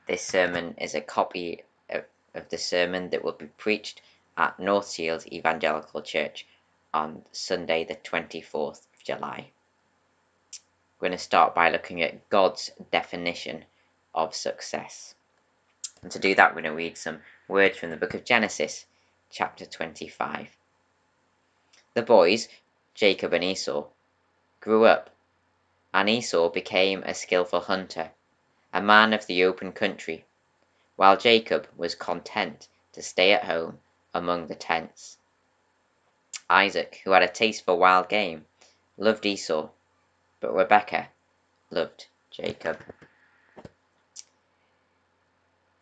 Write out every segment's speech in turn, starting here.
This sermon is a copy of the sermon that will be preached at North Shields Evangelical Church on Sunday, the 24th of July. We're going to start by looking at God's definition of success. And to do that, we're going to read some words from the book of Genesis, chapter 25. The boys, Jacob and Esau, grew up, and Esau became a skillful hunter, a man of the open country, while Jacob was content to stay at home among the tents. Isaac, who had a taste for wild game, loved Esau, but Rebekah loved Jacob.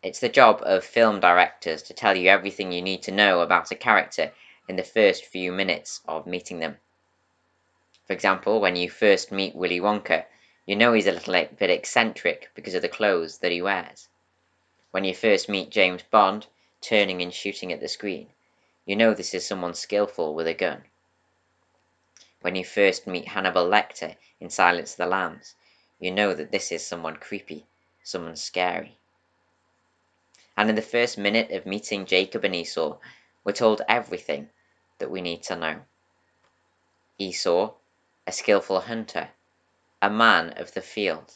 It's the job of film directors to tell you everything you need to know about a character in the first few minutes of meeting them. For example, when you first meet Willy Wonka, you know he's a little bit eccentric because of the clothes that he wears. When you first meet James Bond, turning and shooting at the screen, you know this is someone skillful with a gun. When you first meet Hannibal Lecter in Silence of the Lambs, you know that this is someone creepy, someone scary. And in the first minute of meeting Jacob and Esau, we're told everything that we need to know. Esau, a skillful hunter, a man of the field,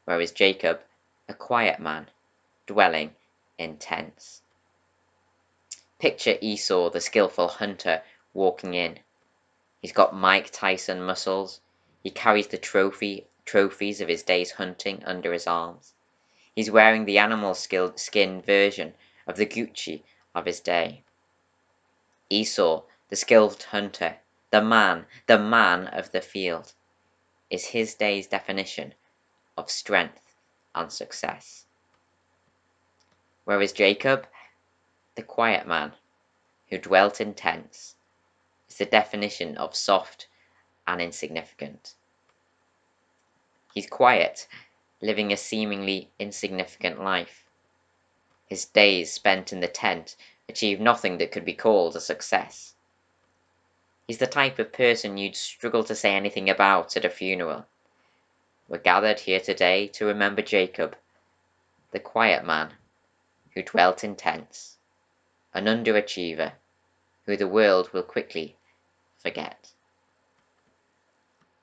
whereas Jacob, a quiet man, dwelling in tents. Picture Esau, the skillful hunter, walking in. He's got Mike Tyson muscles. He carries the trophies of his day's hunting under his arms. He's wearing the animal skin version of the Gucci of his day. Esau, the skilled hunter, the man of the field, is his day's definition of strength and success. Whereas Jacob, the quiet man who dwelt in tents, is the definition of soft and insignificant. He's quiet, living a seemingly insignificant life. His days spent in the tent achieve nothing that could be called a success. He's the type of person you'd struggle to say anything about at a funeral. We're gathered here today to remember Jacob, the quiet man who dwelt in tents, an underachiever who the world will quickly forget.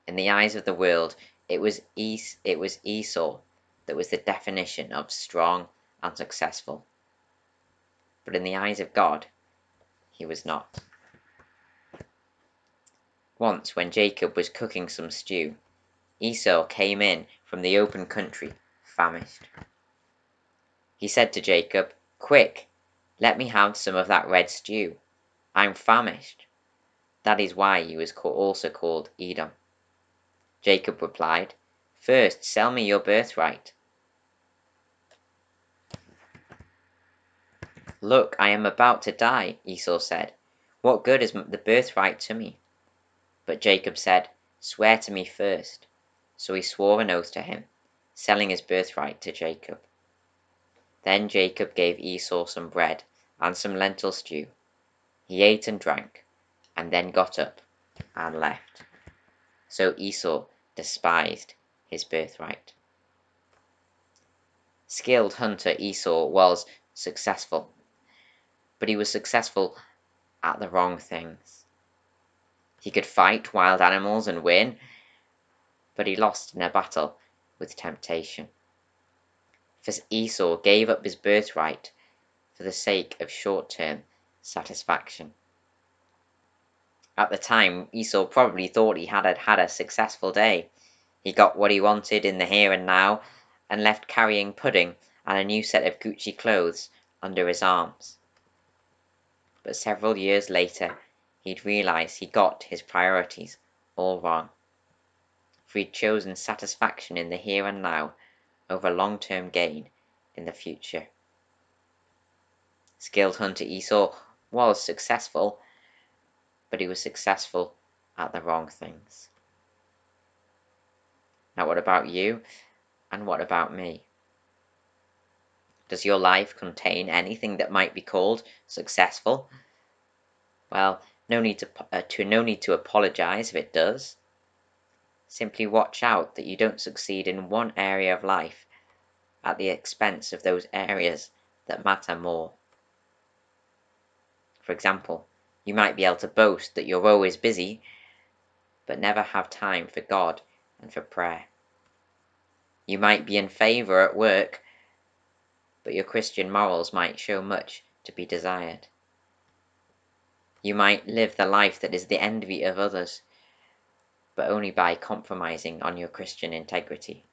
In the eyes of the world, it was Esau that was the definition of strong and successful. But in the eyes of God, he was not. Once, when Jacob was cooking some stew, Esau came in from the open country, famished. He said to Jacob, "Quick, let me have some of that red stew. I'm famished." That is why he was also called Edom. Jacob replied, "First, sell me your birthright." "Look, I am about to die," Esau said. "What good is the birthright to me?" But Jacob said, "Swear to me first." So he swore an oath to him, selling his birthright to Jacob. Then Jacob gave Esau some bread and some lentil stew. He ate and drank, and then got up and left. So Esau despised his birthright. Skilled hunter Esau was successful, but he was successful at the wrong things. He could fight wild animals and win, but he lost in a battle with temptation. For Esau gave up his birthright for the sake of short-term satisfaction. At the time, Esau probably thought he had had a successful day. He got what he wanted in the here and now, and left carrying pudding and a new set of Gucci clothes under his arms. But several years later, he'd realized he got his priorities all wrong, for he'd chosen satisfaction in the here and now over long-term gain in the future. Skilled hunter Esau was successful, but he was successful at the wrong things. Now, what about you, and what about me? Does your life contain anything that might be called successful? Well, no need to apologize if it does. Simply watch out that you don't succeed in one area of life at the expense of those areas that matter more. For example, you might be able to boast that you're always busy, but never have time for God and for prayer. You might be in favor at work, but your Christian morals might show much to be desired. You might live the life that is the envy of others, but only by compromising on your Christian integrity.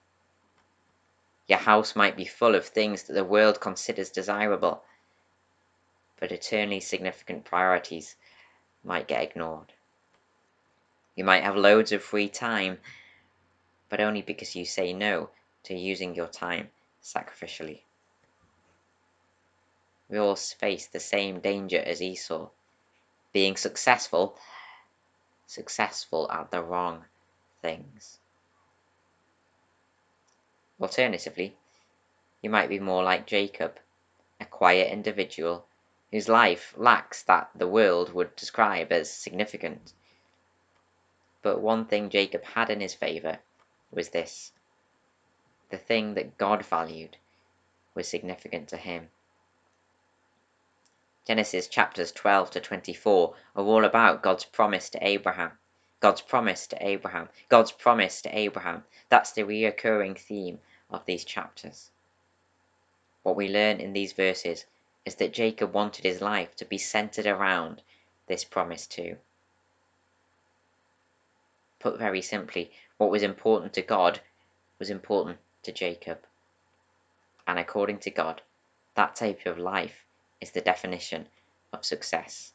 Your house might be full of things that the world considers desirable, but eternally significant priorities might get ignored. You might have loads of free time, but only because you say no to using your time sacrificially. We all face the same danger as Esau, being successful at the wrong things. Alternatively, you might be more like Jacob, a quiet individual whose life lacks that the world would describe as significant. But one thing Jacob had in his favor was this: the thing that God valued was significant to him. Genesis chapters 12 to 24 are all about God's promise to Abraham. God's promise to Abraham. God's promise to Abraham. That's the reoccurring theme of these chapters. What we learn in these verses is that Jacob wanted his life to be centered around this promise too. Put very simply, what was important to God was important to Jacob. And according to God, that type of life is the definition of success.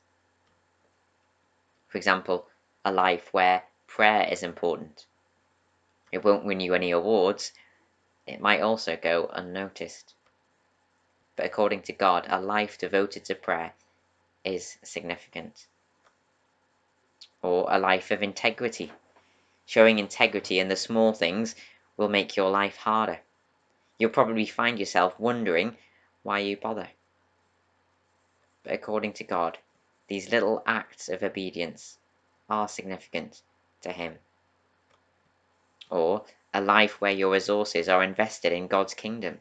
For example, a life where prayer is important. It won't win you any awards, it might also go unnoticed. But according to God, a life devoted to prayer is significant. Or a life of integrity. Showing integrity in the small things will make your life harder. You'll probably find yourself wondering why you bother. But according to God, these little acts of obedience are significant to Him. Or a life where your resources are invested in God's kingdom.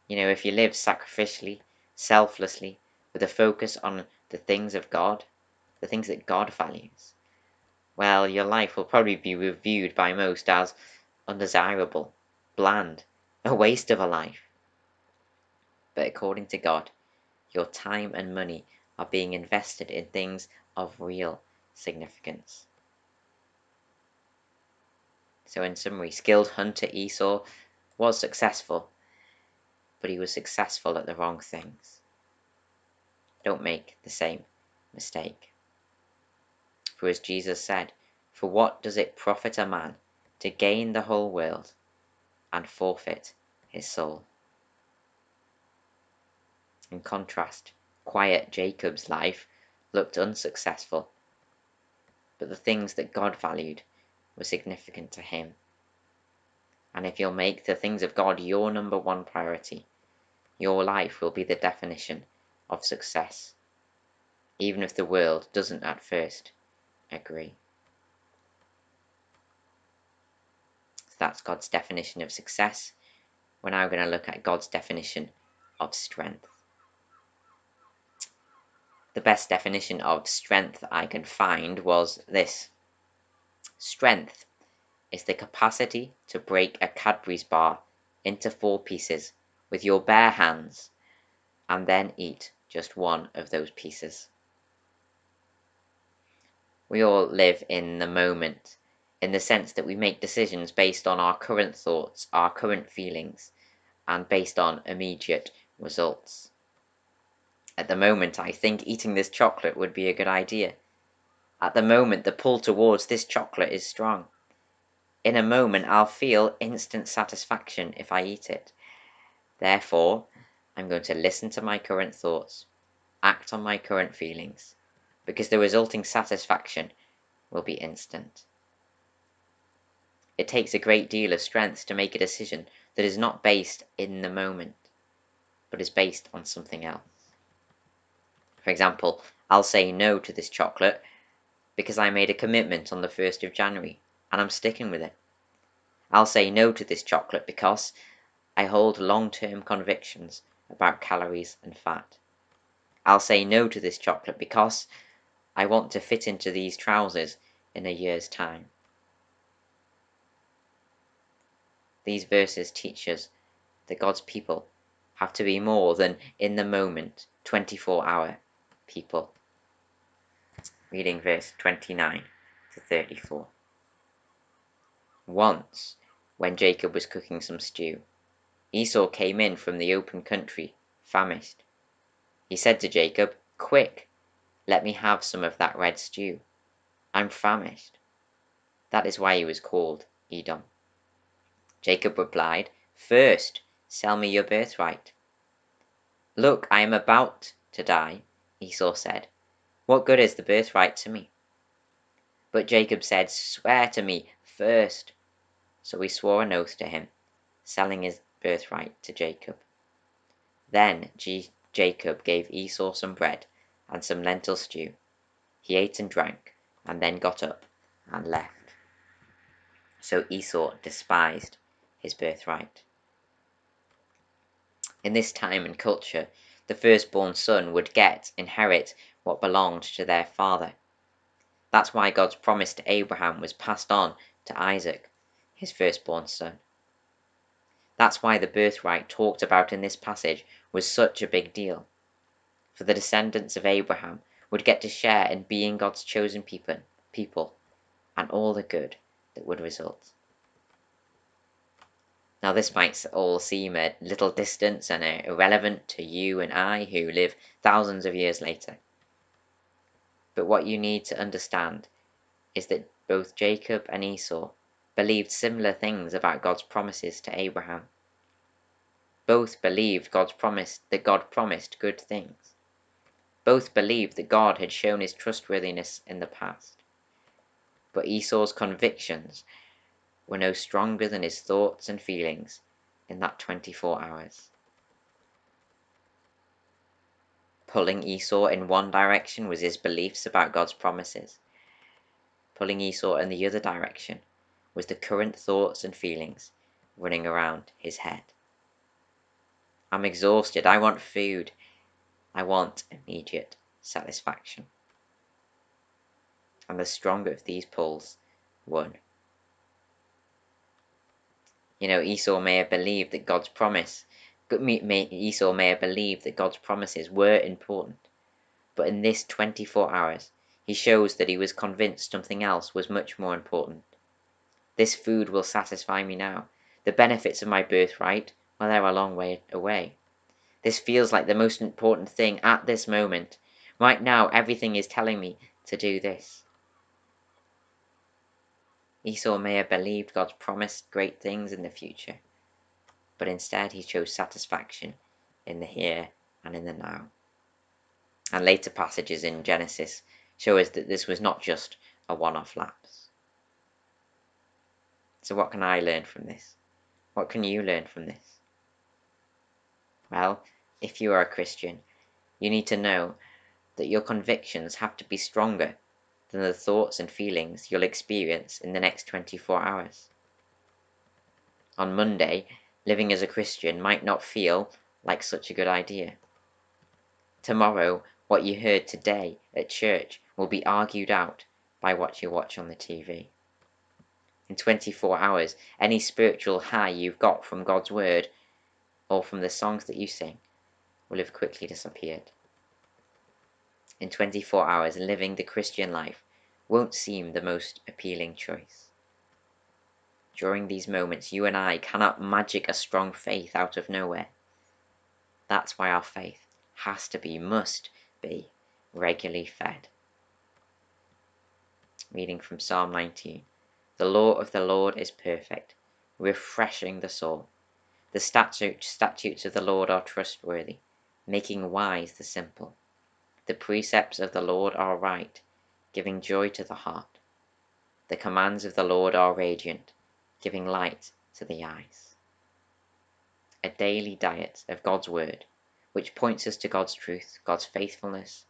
If you live sacrificially, selflessly, with a focus on the things of God, the things that God values, well, your life will probably be reviewed by most as undesirable, bland, a waste of a life. But according to God, your time and money are being invested in things of real significance. So in summary, skilled hunter Esau was successful, but he was successful at the wrong things. Don't make the same mistake. For as Jesus said, "For what does it profit a man to gain the whole world and forfeit his soul?" In contrast, quiet Jacob's life looked unsuccessful, but the things that God valued were significant to him. And if you'll make the things of God your number one priority, your life will be the definition of success, even if the world doesn't at first agree. So that's God's definition of success. We're now going to look at God's definition of strength. The best definition of strength I could find was this: strength is the capacity to break a Cadbury's bar into 4 pieces with your bare hands and then eat just one of those pieces. We all live in the moment, in the sense that we make decisions based on our current thoughts, our current feelings, and based on immediate results. At the moment, I think eating this chocolate would be a good idea. At the moment, the pull towards this chocolate is strong. In a moment, I'll feel instant satisfaction if I eat it. Therefore, I'm going to listen to my current thoughts, act on my current feelings, because the resulting satisfaction will be instant. It takes a great deal of strength to make a decision that is not based in the moment, but is based on something else. For example, I'll say no to this chocolate because I made a commitment on the 1st of January and I'm sticking with it. I'll say no to this chocolate because I hold long-term convictions about calories and fat. I'll say no to this chocolate because I want to fit into these trousers in a year's time. These verses teach us that God's people have to be more than in the moment, 24-hour people. Reading verse 29 to 34. Once, when Jacob was cooking some stew, Esau came in from the open country, famished. He said to Jacob, "Quick, let me have some of that red stew. I'm famished." That is why he was called Edom. Jacob replied, "First, sell me your birthright." "Look, I am about to die," Esau said. "What good is the birthright to me?" But Jacob said, "Swear to me first." So he swore an oath to him, selling his birthright to Jacob. Then Jacob gave Esau some bread and some lentil stew. He ate and drank, and then got up and left. So Esau despised his birthright. In this time and culture, the firstborn son would inherit what belonged to their father. That's why God's promise to Abraham was passed on to Isaac, his firstborn son. That's why the birthright talked about in this passage was such a big deal. For the descendants of Abraham would get to share in being God's chosen people, and all the good that would result. Now this might all seem a little distant and irrelevant to you and I who live thousands of years later. But what you need to understand is that both Jacob and Esau believed similar things about God's promises to Abraham. Both believed that God promised good things. Both believed that God had shown his trustworthiness in the past. But Esau's convictions were no stronger than his thoughts and feelings in that 24 hours. Pulling Esau in one direction was his beliefs about God's promises. Pulling Esau in the other direction was the current thoughts and feelings running around his head. I'm exhausted. I want food. I want immediate satisfaction. And the stronger of these pulls won. Esau may have believed that Esau may have believed that God's promises were important, but in this 24 hours, he shows that he was convinced something else was much more important. This food will satisfy me now. The benefits of my birthright, well, they're a long way away. This feels like the most important thing at this moment. Right now, everything is telling me to do this. Esau may have believed God promised great things in the future, but instead he chose satisfaction in the here and in the now. And later passages in Genesis show us that this was not just a one-off lapse. So what can I learn from this? What can you learn from this? Well, if you are a Christian, you need to know that your convictions have to be stronger than the thoughts and feelings you'll experience in the next 24 hours. On Monday, living as a Christian might not feel like such a good idea. Tomorrow, what you heard today at church will be argued out by what you watch on the TV. In 24 hours, any spiritual high you've got from God's word or from the songs that you sing will have quickly disappeared. In 24 hours, living the Christian life won't seem the most appealing choice. During these moments, you and I cannot magic a strong faith out of nowhere. That's why our faith must be regularly fed. Reading from Psalm 19. The law of the Lord is perfect, refreshing the soul. The statutes of the Lord are trustworthy, making wise the simple. The precepts of the Lord are right, giving joy to the heart. The commands of the Lord are radiant, giving light to the eyes. A daily diet of God's word, which points us to God's truth, God's faithfulness.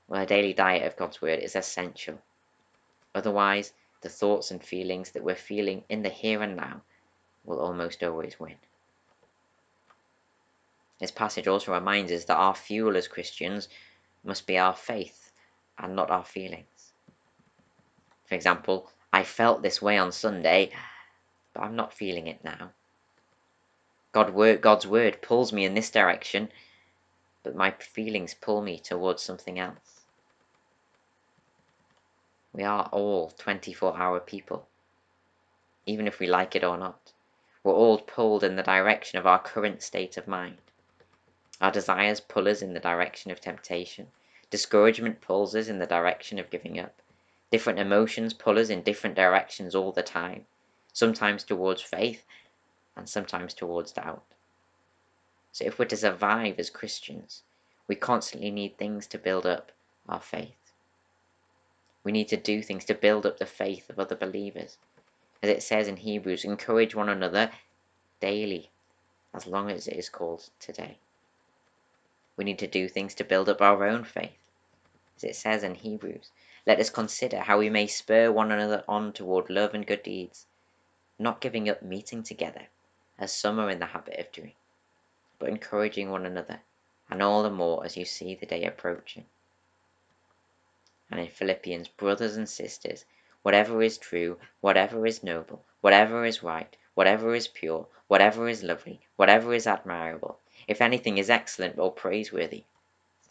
Well, a daily diet of God's word is essential. Otherwise, the thoughts and feelings that we're feeling in the here and now will almost always win. This passage also reminds us that our fuel as Christians must be our faith and not our feelings. For example, I felt this way on Sunday, but I'm not feeling it now. God's word pulls me in this direction, but my feelings pull me towards something else. We are all 24-hour people, even if we like it or not. We're all pulled in the direction of our current state of mind. Our desires pull us in the direction of temptation. Discouragement pulls us in the direction of giving up. Different emotions pull us in different directions all the time, sometimes towards faith and sometimes towards doubt. So if we're to survive as Christians, we constantly need things to build up our faith. We need to do things to build up the faith of other believers. As it says in Hebrews, encourage one another daily, as long as it is called today. We need to do things to build up our own faith. As it says in Hebrews, let us consider how we may spur one another on toward love and good deeds, not giving up meeting together, as some are in the habit of doing, but encouraging one another, and all the more as you see the day approaching. And in Philippians, brothers and sisters, whatever is true, whatever is noble, whatever is right, whatever is pure, whatever is lovely, whatever is admirable, if anything is excellent or praiseworthy,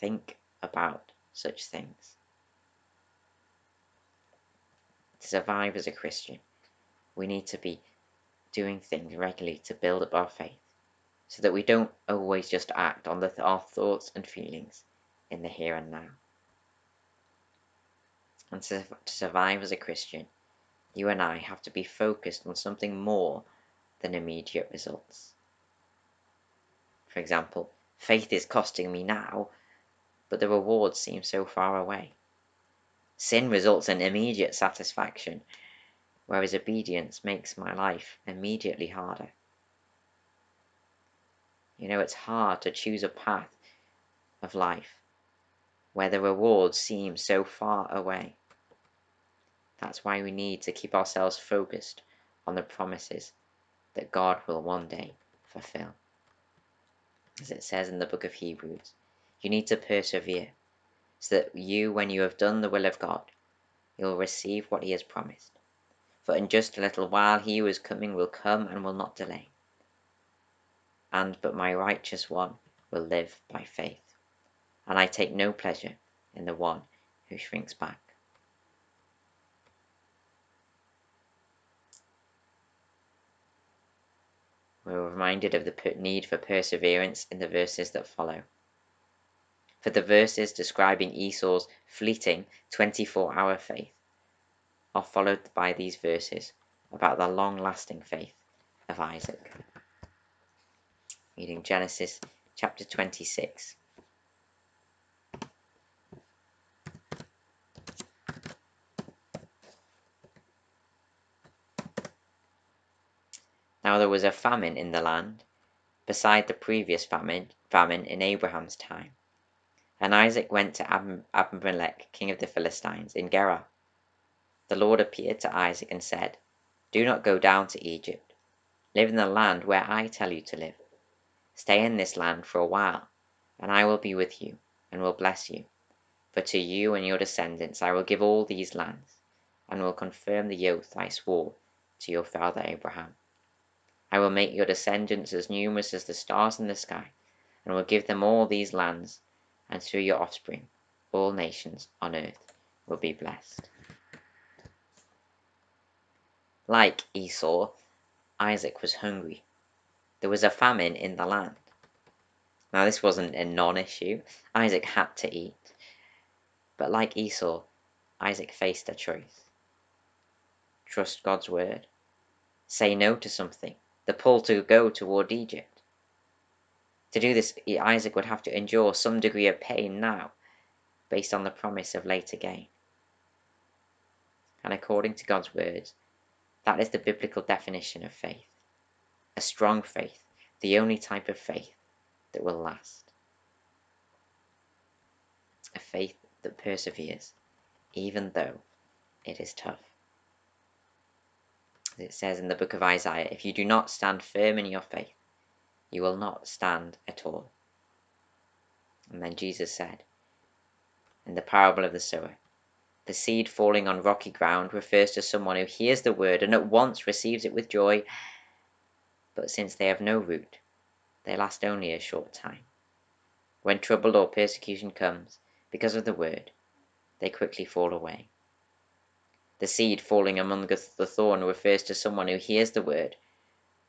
think about such things. To survive as a Christian, we need to be doing things regularly to build up our faith, so that we don't always just act on our thoughts and feelings in the here and now. And to survive as a Christian, you and I have to be focused on something more than immediate results. For example, faith is costing me now, but the rewards seem so far away. Sin results in immediate satisfaction, whereas obedience makes my life immediately harder. It's hard to choose a path of life where the rewards seem so far away. That's why we need to keep ourselves focused on the promises that God will one day fulfill. As it says in the book of Hebrews, you need to persevere, so that when you have done the will of God, you'll receive what he has promised. For in just a little while he who is coming will come and will not delay. But my righteous one will live by faith, and I take no pleasure in the one who shrinks back. We're reminded of the need for perseverance in the verses that follow. For the verses describing Esau's fleeting 24-hour faith are followed by these verses about the long-lasting faith of Isaac. Reading Genesis chapter 26. Now there was a famine in the land, beside the previous famine in Abraham's time. And Isaac went to Abimelech, king of the Philistines, in Gerar. The Lord appeared to Isaac and said, do not go down to Egypt. Live in the land where I tell you to live. Stay in this land for a while, and I will be with you, and will bless you. For to you and your descendants I will give all these lands, and will confirm the oath I swore to your father Abraham. I will make your descendants as numerous as the stars in the sky, and will give them all these lands, and through your offspring all nations on earth will be blessed. Like Esau, Isaac was hungry. There was a famine in the land. Now this wasn't a non-issue. Isaac had to eat. But like Esau, Isaac faced a choice. Trust God's word. Say no to something. The pull to go toward Egypt. To do this, Isaac would have to endure some degree of pain now, based on the promise of later gain. And according to God's words, that is the biblical definition of faith. A strong faith, the only type of faith that will last. A faith that perseveres, even though it is tough. As it says in the book of Isaiah, if you do not stand firm in your faith, you will not stand at all. And then Jesus said, in the parable of the sower, the seed falling on rocky ground refers to someone who hears the word and at once receives it with joy, but since they have no root, they last only a short time. When trouble or persecution comes because of the word, they quickly fall away. The seed falling among the thorn refers to someone who hears the word,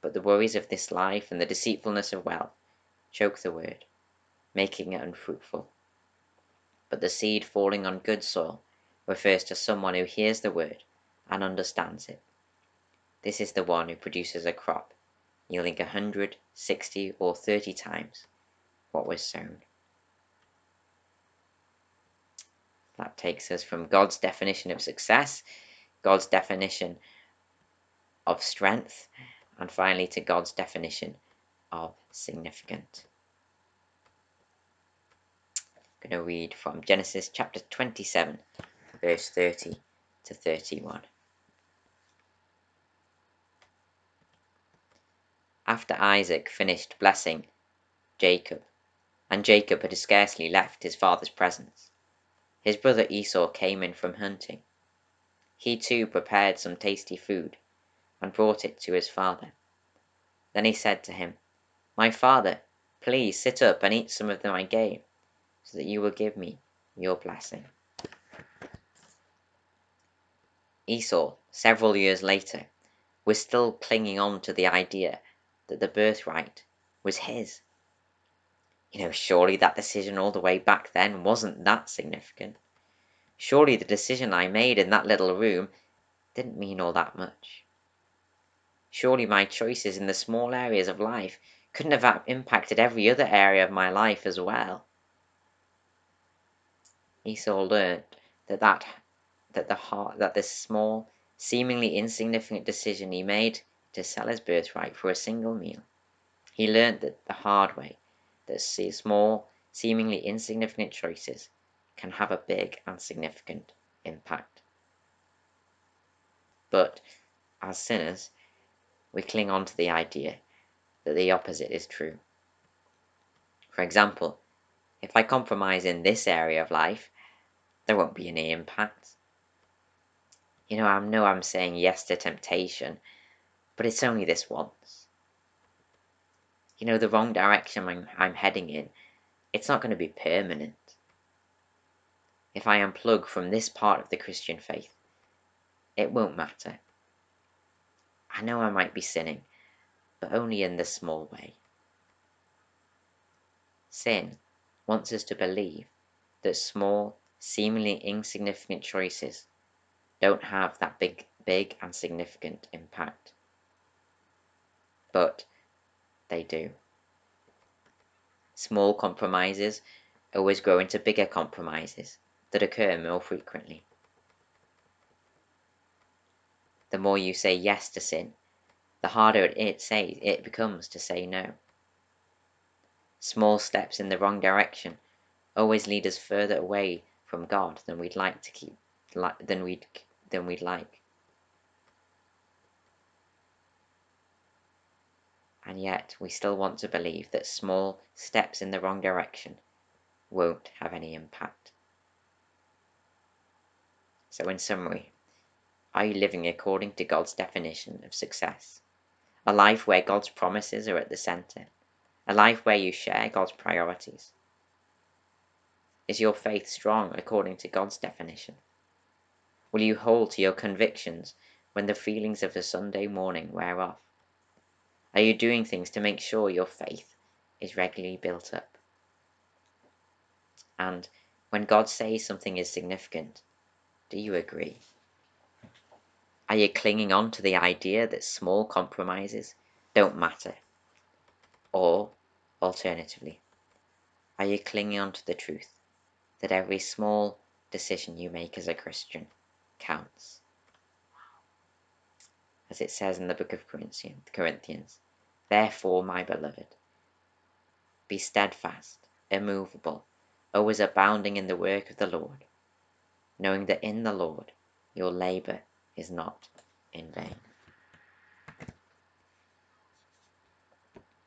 but the worries of this life and the deceitfulness of wealth choke the word, making it unfruitful. But the seed falling on good soil refers to someone who hears the word and understands it. This is the one who produces a crop yielding 100, 60, or 30 times what was sown. That takes us from God's definition of success, God's definition of strength, and finally to God's definition of significant. I'm going to read from Genesis chapter 27, verse 30 to 31. After Isaac finished blessing Jacob, and Jacob had scarcely left his father's presence, his brother Esau came in from hunting. He too prepared some tasty food, and brought it to his father. Then he said to him, "My father, please sit up and eat some of my game, so that you will give me your blessing." Esau, several years later, was still clinging on to the idea that the birthright was his. Surely that decision all the way back then wasn't that significant. Surely the decision I made in that little room didn't mean all that much. Surely my choices in the small areas of life couldn't have impacted every other area of my life as well. Esau learned that this small, seemingly insignificant decision he made to sell his birthright for a single meal. He learned that the hard way that small, seemingly insignificant choices can have a big and significant impact. But as sinners, we cling on to the idea that the opposite is true. For example, if I compromise in this area of life, there won't be any impact. I know I'm saying yes to temptation, but it's only this once. The wrong direction I'm heading in, it's not going to be permanent. If I unplug from this part of the Christian faith, it won't matter. I know I might be sinning, but only in this small way. Sin wants us to believe that small, seemingly insignificant choices don't have that big and significant impact. But they do. Small compromises always grow into bigger compromises that occur more frequently. The more you say yes to sin, the harder it becomes to say no. Small steps in the wrong direction always lead us further away from God than we'd like. And yet we still want to believe that small steps in the wrong direction won't have any impact. So in summary, are you living according to God's definition of success? A life where God's promises are at the center? A life where you share God's priorities? Is your faith strong according to God's definition? Will you hold to your convictions when the feelings of a Sunday morning wear off? Are you doing things to make sure your faith is regularly built up? And when God says something is significant, do you agree? Are you clinging on to the idea that small compromises don't matter? Or, alternatively, are you clinging on to the truth that every small decision you make as a Christian counts? As it says in the book of Corinthians, "Therefore, my beloved, be steadfast, immovable, always abounding in the work of the Lord, knowing that in the Lord your labor is not in vain."